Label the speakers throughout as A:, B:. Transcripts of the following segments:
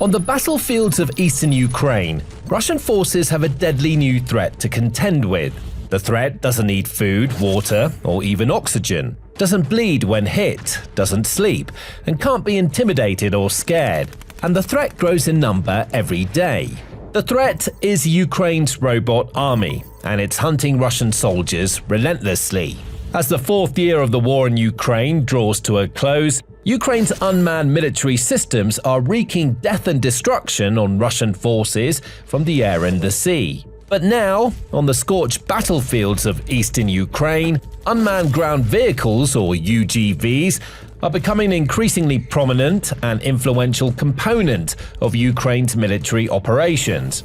A: On the battlefields of eastern Ukraine, Russian forces have a deadly new threat to contend with. The threat doesn't need food, water, or even oxygen, doesn't bleed when hit, doesn't sleep, and can't be intimidated or scared. And the threat grows in number every day. The threat is Ukraine's robot army, and it's hunting Russian soldiers relentlessly. As the fourth year of the war in Ukraine draws to a close, Ukraine's unmanned military systems are wreaking death and destruction on Russian forces from the air and the sea. But now, on the scorched battlefields of eastern Ukraine, unmanned ground vehicles, or UGVs, are becoming an increasingly prominent and influential component of Ukraine's military operations.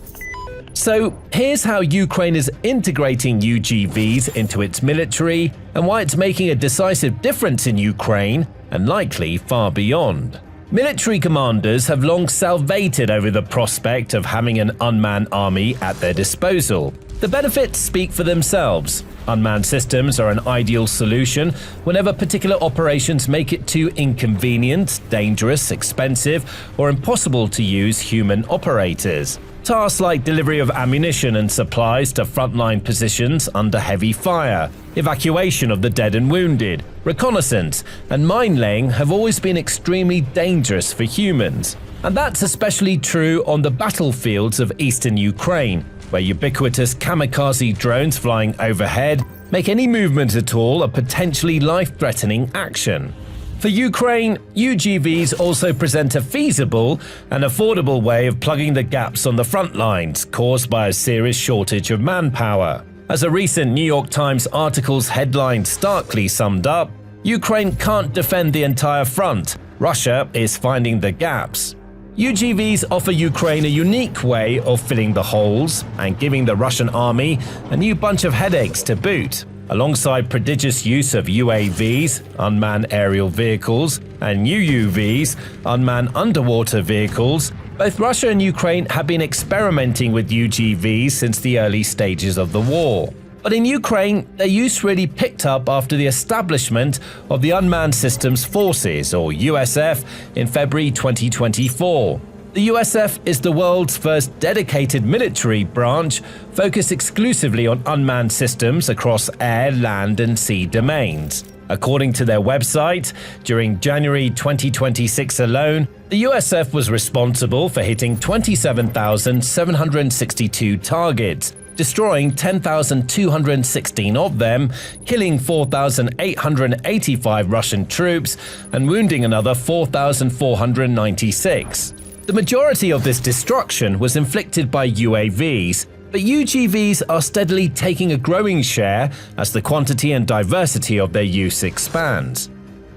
A: So here's how Ukraine is integrating UGVs into its military and why it's making a decisive difference in Ukraine and likely far beyond. Military commanders have long salivated over the prospect of having an unmanned army at their disposal. The benefits speak for themselves. Unmanned systems are an ideal solution whenever particular operations make it too inconvenient, dangerous, expensive, or impossible to use human operators. Tasks like delivery of ammunition and supplies to frontline positions under heavy fire, evacuation of the dead and wounded, reconnaissance, and mine-laying have always been extremely dangerous for humans. And that's especially true on the battlefields of eastern Ukraine, where ubiquitous kamikaze drones flying overhead make any movement at all a potentially life-threatening action. For Ukraine, UGVs also present a feasible and affordable way of plugging the gaps on the front lines caused by a serious shortage of manpower. As a recent New York Times article's headline starkly summed up, Ukraine can't defend the entire front, Russia is finding the gaps. UGVs offer Ukraine a unique way of filling the holes and giving the Russian army a new bunch of headaches to boot. Alongside prodigious use of UAVs, unmanned aerial vehicles, and UUVs, unmanned underwater vehicles, both Russia and Ukraine have been experimenting with UGVs since the early stages of the war. But in Ukraine, their use really picked up after the establishment of the Unmanned Systems Forces, or USF, in February 2024. The USF is the world's first dedicated military branch focused exclusively on unmanned systems across air, land, and sea domains. According to their website, during January 2026 alone, the USF was responsible for hitting 27,762 targets, destroying 10,216 of them, killing 4,885 Russian troops, and wounding another 4,496. The majority of this destruction was inflicted by UAVs, but UGVs are steadily taking a growing share as the quantity and diversity of their use expands.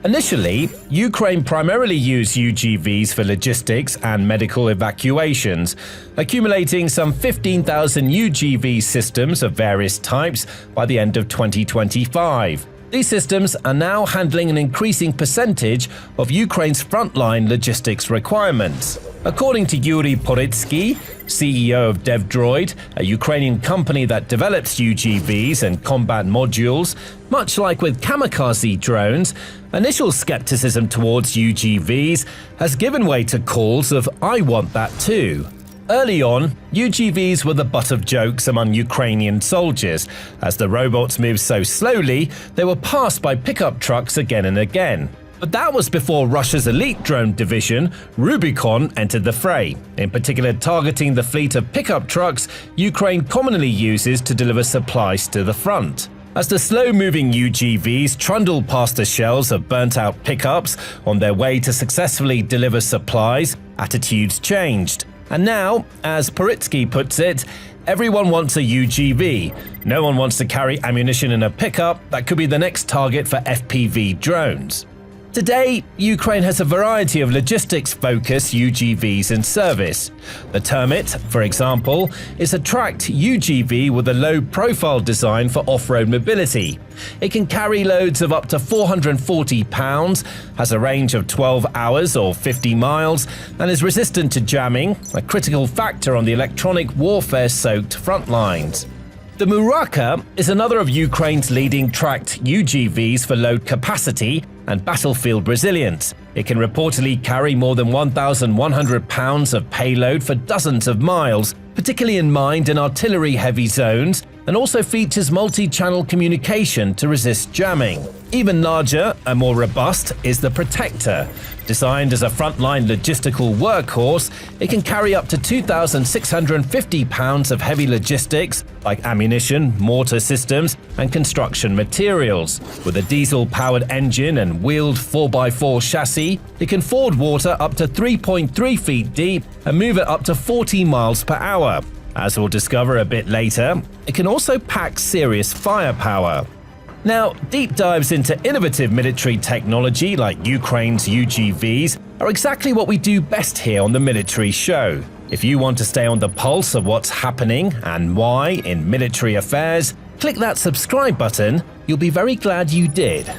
A: Initially, Ukraine primarily used UGVs for logistics and medical evacuations, accumulating some 15,000 UGV systems of various types by the end of 2025. These systems are now handling an increasing percentage of Ukraine's frontline logistics requirements. According to Yuri Poritsky, CEO of DevDroid, a Ukrainian company that develops UGVs and combat modules, much like with kamikaze drones, initial skepticism towards UGVs has given way to calls of "I want that too." Early on, UGVs were the butt of jokes among Ukrainian soldiers. As the robots moved so slowly, they were passed by pickup trucks again and again. But that was before Russia's elite drone division, Rubicon, entered the fray, in particular targeting the fleet of pickup trucks Ukraine commonly uses to deliver supplies to the front. As the slow-moving UGVs trundled past the shells of burnt-out pickups on their way to successfully deliver supplies, attitudes changed. And now, as Poritsky puts it, everyone wants a UGV. No one wants to carry ammunition in a pickup that could be the next target for FPV drones. Today, Ukraine has a variety of logistics-focused UGVs in service. The Termit, for example, is a tracked UGV with a low-profile design for off-road mobility. It can carry loads of up to 440 pounds, has a range of 12 hours or 50 miles, and is resistant to jamming, a critical factor on the electronic warfare-soaked front lines. The Muraka is another of Ukraine's leading tracked UGVs for load capacity and battlefield resilience. It can reportedly carry more than 1,100 pounds of payload for dozens of miles, particularly in mined and artillery-heavy zones, and also features multi-channel communication to resist jamming. Even larger and more robust is the Protector. Designed as a frontline logistical workhorse, it can carry up to 2,650 pounds of heavy logistics like ammunition, mortar systems, and construction materials. With a diesel-powered engine and wheeled 4x4 chassis, it can ford water up to 3.3 feet deep and move it up to 40 miles per hour. As we'll discover a bit later, it can also pack serious firepower. Now, deep dives into innovative military technology like Ukraine's UGVs are exactly what we do best here on the Military Show. If you want to stay on the pulse of what's happening and why in military affairs, click that subscribe button. You'll be very glad you did.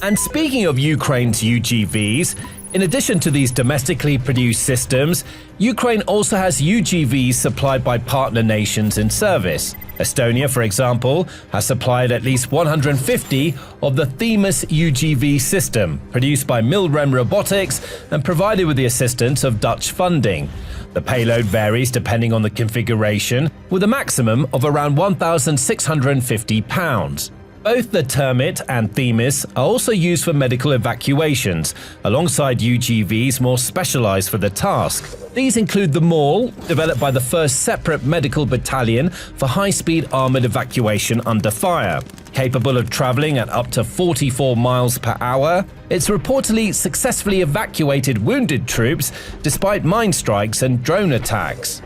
A: And speaking of Ukraine's UGVs, in addition to these domestically produced systems, Ukraine also has UGVs supplied by partner nations in service. Estonia, for example, has supplied at least 150 of the Themis UGV system, produced by Milrem Robotics and provided with the assistance of Dutch funding. The payload varies depending on the configuration, with a maximum of around 1,650 pounds. Both the Termit and Themis are also used for medical evacuations, alongside UGVs more specialized for the task. These include the Maul, developed by the 1st Separate Medical Battalion for high-speed armored evacuation under fire. Capable of traveling at up to 44 miles per hour, it's reportedly successfully evacuated wounded troops despite mine strikes and drone attacks.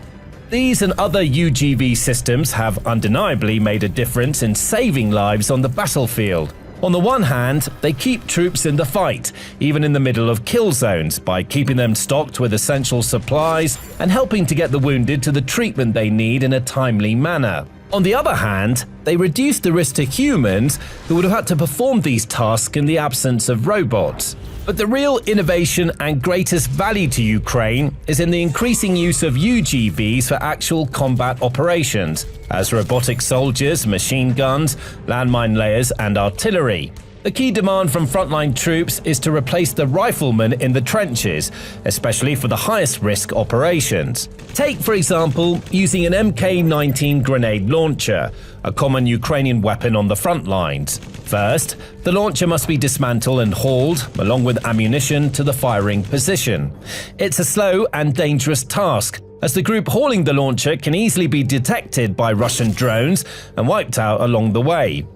A: These and other UGV systems have undeniably made a difference in saving lives on the battlefield. On the one hand, they keep troops in the fight, even in the middle of kill zones, by keeping them stocked with essential supplies and helping to get the wounded to the treatment they need in a timely manner. On the other hand, they reduce the risk to humans who would have had to perform these tasks in the absence of robots. But the real innovation and greatest value to Ukraine is in the increasing use of UGVs for actual combat operations, as robotic soldiers, machine guns, landmine layers, and artillery. The key demand from frontline troops is to replace the riflemen in the trenches, especially for the highest risk operations. Take, for example, using an Mk-19 grenade launcher, a common Ukrainian weapon on the front lines. First, the launcher must be dismantled and hauled, along with ammunition, to the firing position. It's a slow and dangerous task, as the group hauling the launcher can easily be detected by Russian drones and wiped out along the way.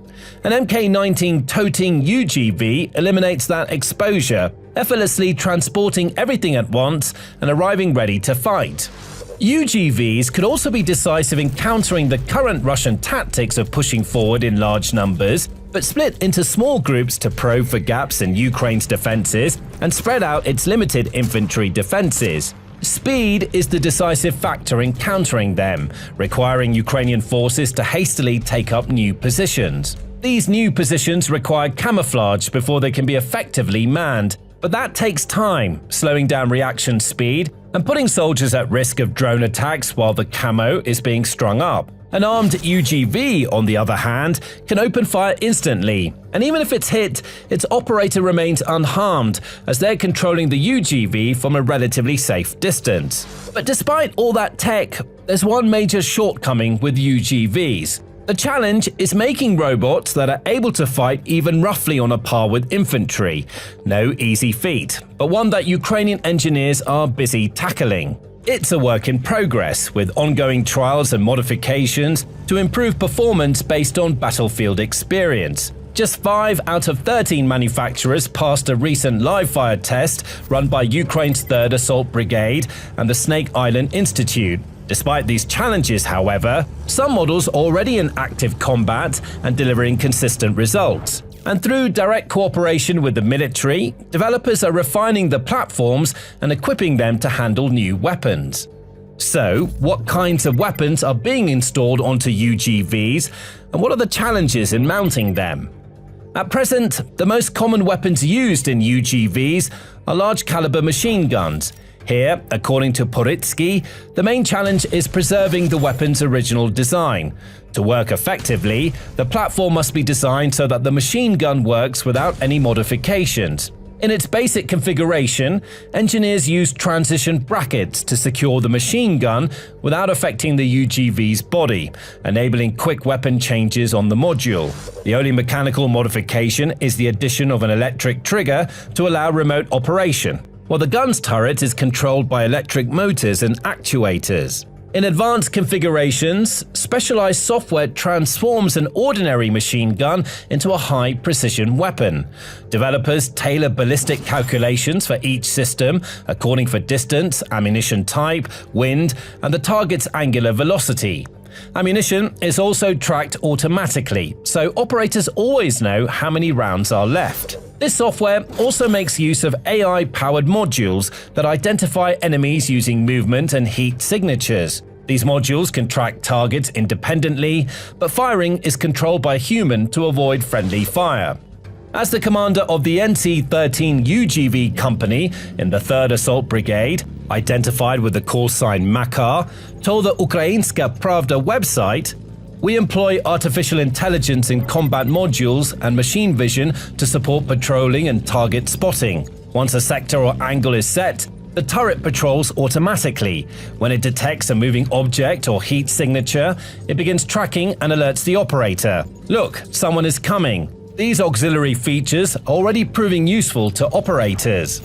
A: An Mk-19 toting UGV eliminates that exposure, effortlessly transporting everything at once and arriving ready to fight. UGVs could also be decisive in countering the current Russian tactics of pushing forward in large numbers, but split into small groups to probe for gaps in Ukraine's defenses and spread out its limited infantry defenses. Speed is the decisive factor in countering them, requiring Ukrainian forces to hastily take up new positions. These new positions require camouflage before they can be effectively manned, but that takes time, slowing down reaction speed and putting soldiers at risk of drone attacks while the camo is being strung up. An armed UGV, on the other hand, can open fire instantly, and even if it's hit, its operator remains unharmed as they're controlling the UGV from a relatively safe distance. But despite all that tech, there's one major shortcoming with UGVs. The challenge is making robots that are able to fight even roughly on a par with infantry. No easy feat, but one that Ukrainian engineers are busy tackling. It's a work in progress, with ongoing trials and modifications to improve performance based on battlefield experience. Just 5 out of 13 manufacturers passed a recent live-fire test run by Ukraine's 3rd Assault Brigade and the Snake Island Institute. Despite these challenges, however, some models are already in active combat and delivering consistent results. And through direct cooperation with the military, developers are refining the platforms and equipping them to handle new weapons. So, what kinds of weapons are being installed onto UGVs, and what are the challenges in mounting them? At present, the most common weapons used in UGVs are large-caliber machine guns. Here, according to Poritsky, the main challenge is preserving the weapon's original design. To work effectively, the platform must be designed so that the machine gun works without any modifications. In its basic configuration, engineers use transition brackets to secure the machine gun without affecting the UGV's body, enabling quick weapon changes on the module. The only mechanical modification is the addition of an electric trigger to allow remote operation, while the gun's turret is controlled by electric motors and actuators. In advanced configurations, specialized software transforms an ordinary machine gun into a high-precision weapon. Developers tailor ballistic calculations for each system, according for distance, ammunition type, wind, and the target's angular velocity. Ammunition is also tracked automatically, so operators always know how many rounds are left. This software also makes use of AI-powered modules that identify enemies using movement and heat signatures. These modules can track targets independently, but firing is controlled by a human to avoid friendly fire. As the commander of the NC-13 UGV company in the 3rd Assault Brigade, identified with the call sign Makar, told the Ukrainska Pravda website, "We employ artificial intelligence in combat modules and machine vision to support patrolling and target spotting. Once a sector or angle is set, the turret patrols automatically. When it detects a moving object or heat signature, it begins tracking and alerts the operator. Look, someone is coming." These auxiliary features are already proving useful to operators.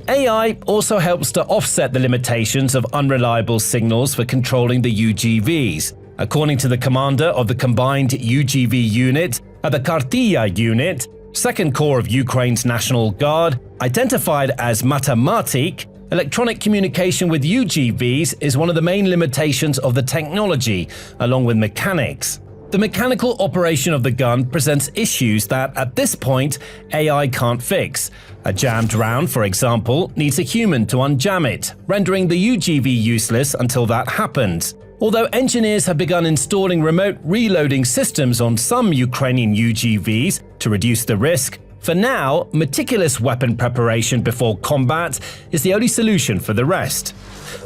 A: AI also helps to offset the limitations of unreliable signals for controlling the UGVs. According to the commander of the combined UGV unit at the Kartia unit, 2nd Corps of Ukraine's National Guard, identified as Matematik, electronic communication with UGVs is one of the main limitations of the technology, along with mechanics. The mechanical operation of the gun presents issues that, at this point, AI can't fix. A jammed round, for example, needs a human to unjam it, rendering the UGV useless until that happens. Although engineers have begun installing remote reloading systems on some Ukrainian UGVs to reduce the risk, for now, meticulous weapon preparation before combat is the only solution for the rest.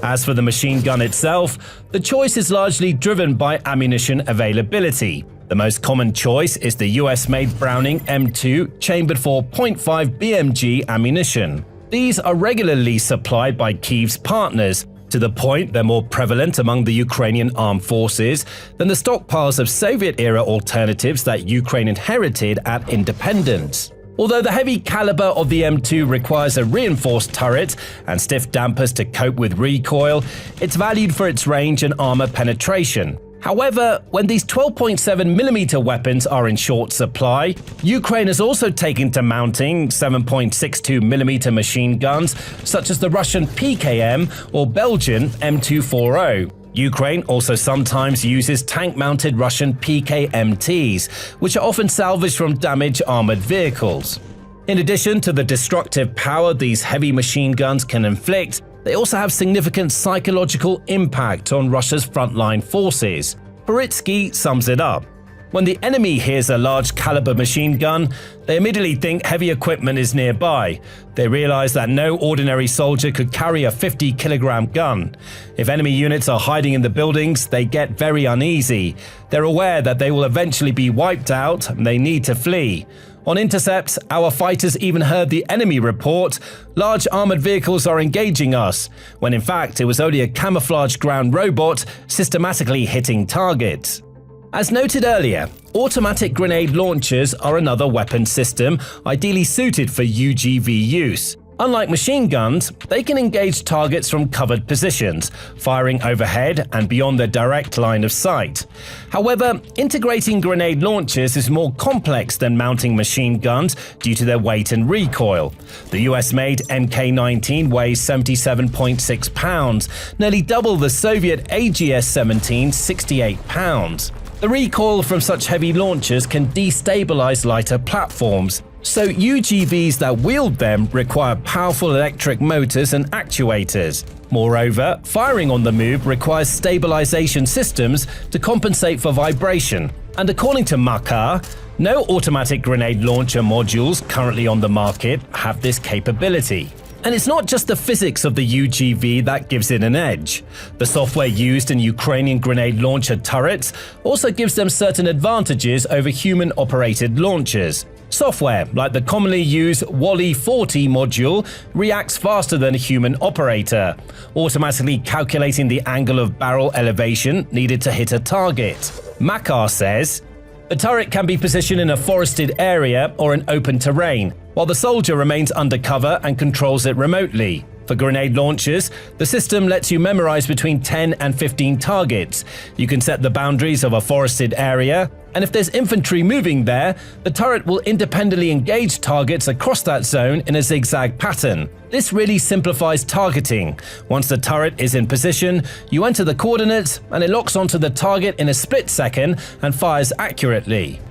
A: As for the machine gun itself, the choice is largely driven by ammunition availability. The most common choice is the US-made Browning M2 chambered for .5 BMG ammunition. These are regularly supplied by Kyiv's partners, to the point they're more prevalent among the Ukrainian armed forces than the stockpiles of Soviet-era alternatives that Ukraine inherited at independence. Although the heavy caliber of the M2 requires a reinforced turret and stiff dampers to cope with recoil, it's valued for its range and armor penetration. However, when these 12.7mm weapons are in short supply, Ukraine has also taken to mounting 7.62mm machine guns such as the Russian PKM or Belgian M240. Ukraine also sometimes uses tank-mounted Russian PKMTs, which are often salvaged from damaged armored vehicles. In addition to the destructive power these heavy machine guns can inflict, they also have significant psychological impact on Russia's frontline forces. Poritsky sums it up. When the enemy hears a large-caliber machine gun, they immediately think heavy equipment is nearby. They realize that no ordinary soldier could carry a 50-kilogram gun. If enemy units are hiding in the buildings, they get very uneasy. They're aware that they will eventually be wiped out and they need to flee. On intercepts, our fighters even heard the enemy report, "Large armored vehicles are engaging us," when in fact it was only a camouflaged ground robot systematically hitting targets. As noted earlier, automatic grenade launchers are another weapon system ideally suited for UGV use. Unlike machine guns, they can engage targets from covered positions, firing overhead and beyond their direct line of sight. However, integrating grenade launchers is more complex than mounting machine guns due to their weight and recoil. The US-made Mk-19 weighs 77.6 pounds, nearly double the Soviet AGS-17's 68 pounds. The recoil from such heavy launchers can destabilize lighter platforms, so UGVs that wield them require powerful electric motors and actuators. Moreover, firing on the move requires stabilization systems to compensate for vibration, and according to Makar, no automatic grenade launcher modules currently on the market have this capability. And it's not just the physics of the UGV that gives it an edge. The software used in Ukrainian grenade launcher turrets also gives them certain advantages over human-operated launchers. Software, like the commonly used Wally 40 module, reacts faster than a human operator, automatically calculating the angle of barrel elevation needed to hit a target. Makar says, "The turret can be positioned in a forested area or in open terrain, while the soldier remains undercover and controls it remotely. For grenade launchers, the system lets you memorize between 10 and 15 targets. You can set the boundaries of a forested area, and if there's infantry moving there, the turret will independently engage targets across that zone in a zigzag pattern. This really simplifies targeting. Once the turret is in position, you enter the coordinates and it locks onto the target in a split second and fires accurately."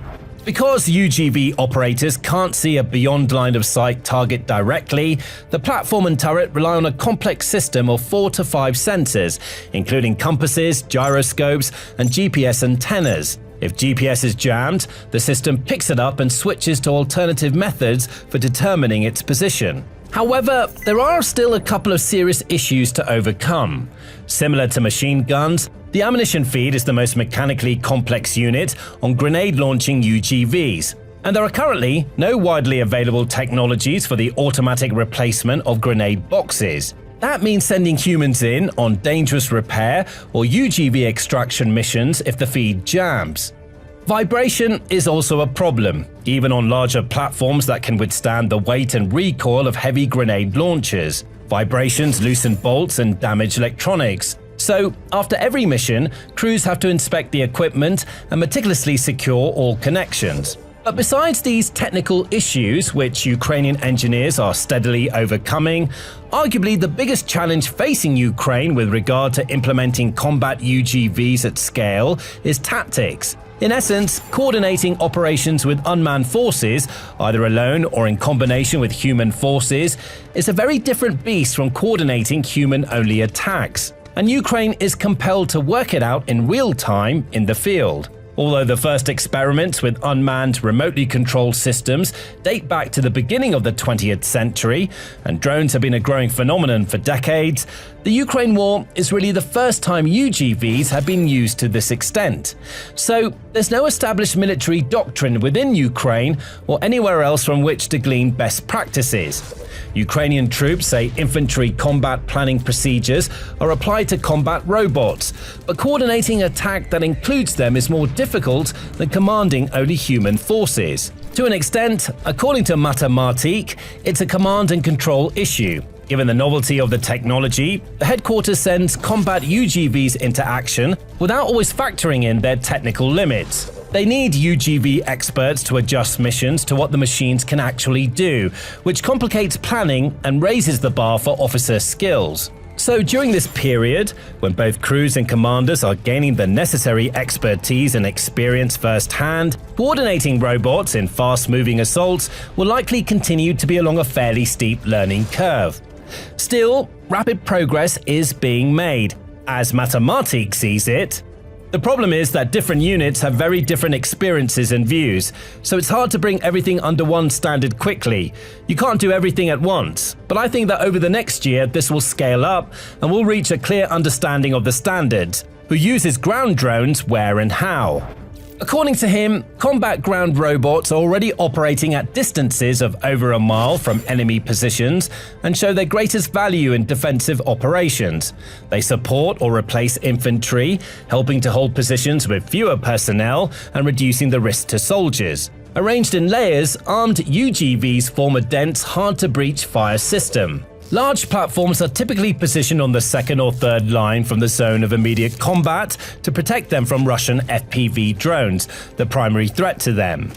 A: Because UGV operators can't see a beyond line of sight target directly, the platform and turret rely on a complex system of 4 to 5 sensors, including compasses, gyroscopes, and GPS antennas. If GPS is jammed, the system picks it up and switches to alternative methods for determining its position. However, there are still a couple of serious issues to overcome. Similar to machine guns, the ammunition feed is the most mechanically complex unit on grenade-launching UGVs, and there are currently no widely available technologies for the automatic replacement of grenade boxes. That means sending humans in on dangerous repair or UGV extraction missions if the feed jams. Vibration is also a problem, even on larger platforms that can withstand the weight and recoil of heavy grenade launchers. Vibrations loosen bolts and damage electronics. So, after every mission, crews have to inspect the equipment and meticulously secure all connections. But besides these technical issues, which Ukrainian engineers are steadily overcoming, arguably the biggest challenge facing Ukraine with regard to implementing combat UGVs at scale is tactics. In essence, coordinating operations with unmanned forces, either alone or in combination with human forces, is a very different beast from coordinating human-only attacks. And Ukraine is compelled to work it out in real time in the field. Although the first experiments with unmanned, remotely controlled systems date back to the beginning of the 20th century, and drones have been a growing phenomenon for decades, the Ukraine war is really the first time UGVs have been used to this extent. So there's no established military doctrine within Ukraine or anywhere else from which to glean best practices. Ukrainian troops say infantry combat planning procedures are applied to combat robots, but coordinating attack that includes them is more difficult than commanding only human forces. To an extent, according to Matematik, it's a command and control issue. Given the novelty of the technology, the headquarters sends combat UGVs into action without always factoring in their technical limits. They need UGV experts to adjust missions to what the machines can actually do, which complicates planning and raises the bar for officer skills. So during this period, when both crews and commanders are gaining the necessary expertise and experience firsthand, coordinating robots in fast-moving assaults will likely continue to be along a fairly steep learning curve. Still, rapid progress is being made, as Matematik sees it. The problem is that different units have very different experiences and views, so it's hard to bring everything under one standard quickly. You can't do everything at once, but I think that over the next year this will scale up and we'll reach a clear understanding of the standards, who uses ground drones where and how. According to him, combat ground robots are already operating at distances of over a mile from enemy positions and show their greatest value in defensive operations. They support or replace infantry, helping to hold positions with fewer personnel and reducing the risk to soldiers. Arranged in layers, armed UGVs form a dense, hard-to-breach fire system. Large platforms are typically positioned on the second or third line from the zone of immediate combat to protect them from Russian FPV drones, the primary threat to them.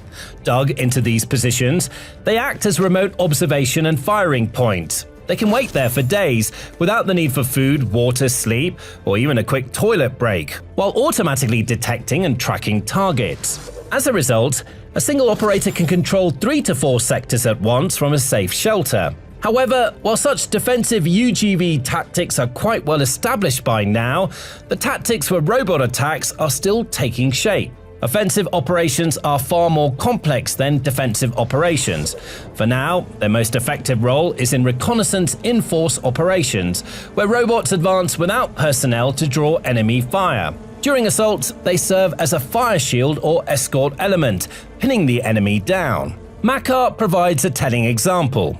A: Dug into these positions, they act as remote observation and firing points. They can wait there for days without the need for food, water, sleep, or even a quick toilet break, while automatically detecting and tracking targets. As a result, a single operator can control 3 to 4 sectors at once from a safe shelter. However, while such defensive UGV tactics are quite well established by now, the tactics for robot attacks are still taking shape. Offensive operations are far more complex than defensive operations. For now, their most effective role is in reconnaissance in-force operations, where robots advance without personnel to draw enemy fire. During assaults, they serve as a fire shield or escort element, pinning the enemy down. Makar provides a telling example.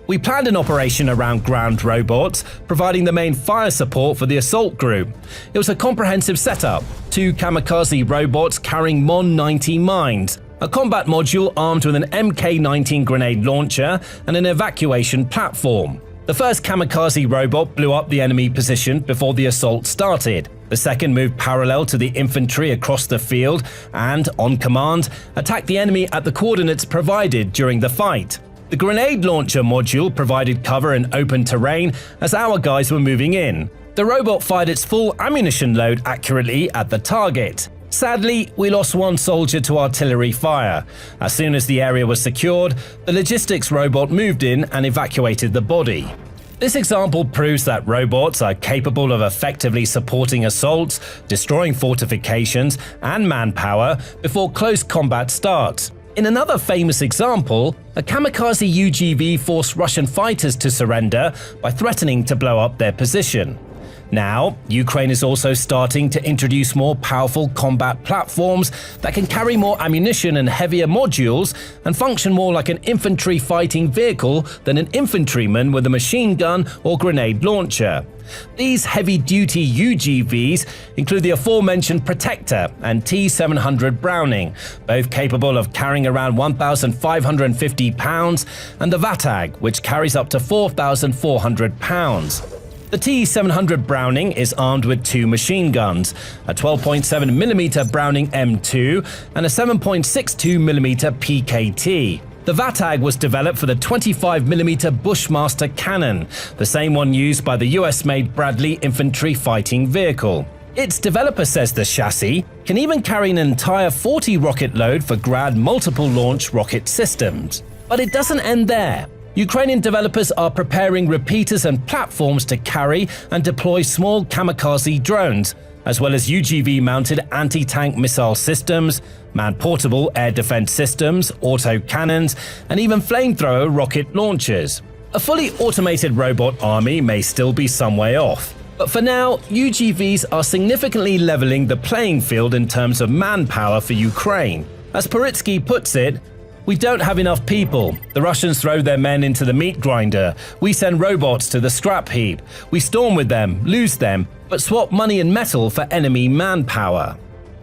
A: We planned an operation around ground robots, providing the main fire support for the assault group. It was a comprehensive setup: 2 kamikaze robots carrying Mon-90 mines, a combat module armed with an Mk-19 grenade launcher, and an evacuation platform. The first kamikaze robot blew up the enemy position before the assault started. The second moved parallel to the infantry across the field and, on command, attacked the enemy at the coordinates provided during the fight. The grenade launcher module provided cover in open terrain as our guys were moving in. The robot fired its full ammunition load accurately at the target. Sadly, we lost 1 soldier to artillery fire. As soon as the area was secured, the logistics robot moved in and evacuated the body. This example proves that robots are capable of effectively supporting assaults, destroying fortifications and manpower before close combat starts. In another famous example, a kamikaze UGV forced Russian fighters to surrender by threatening to blow up their position. Now, Ukraine is also starting to introduce more powerful combat platforms that can carry more ammunition and heavier modules and function more like an infantry fighting vehicle than an infantryman with a machine gun or grenade launcher. These heavy-duty UGVs include the aforementioned Protector and T-700 Browning, both capable of carrying around 1,550 pounds, and the Vatag, which carries up to 4,400 pounds. The T-700 Browning is armed with 2 machine guns, a 12.7mm Browning M2 and a 7.62mm PKT. The Vatag was developed for the 25mm Bushmaster cannon, the same one used by the US-made Bradley infantry fighting vehicle. Its developer says the chassis can even carry an entire 40 rocket load for Grad multiple launch rocket systems. But it doesn't end there. Ukrainian developers are preparing repeaters and platforms to carry and deploy small kamikaze drones, as well as UGV-mounted anti-tank missile systems, man-portable air defense systems, autocannons, and even flamethrower rocket launchers. A fully automated robot army may still be some way off, but for now, UGVs are significantly leveling the playing field in terms of manpower for Ukraine. As Poritsky puts it, "We don't have enough people. The Russians throw their men into the meat grinder. We send robots to the scrap heap. We storm with them, lose them, but swap money and metal for enemy manpower."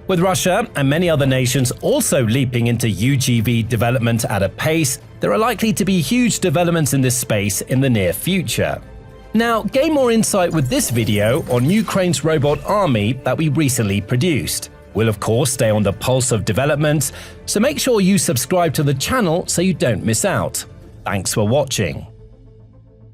A: With Russia and many other nations also leaping into UGV development at a pace, there are likely to be huge developments in this space in the near future. Now, gain more insight with this video on Ukraine's robot army that we recently produced. We'll of course stay on the pulse of developments, so make sure you subscribe to the channel so you don't miss out. Thanks for watching.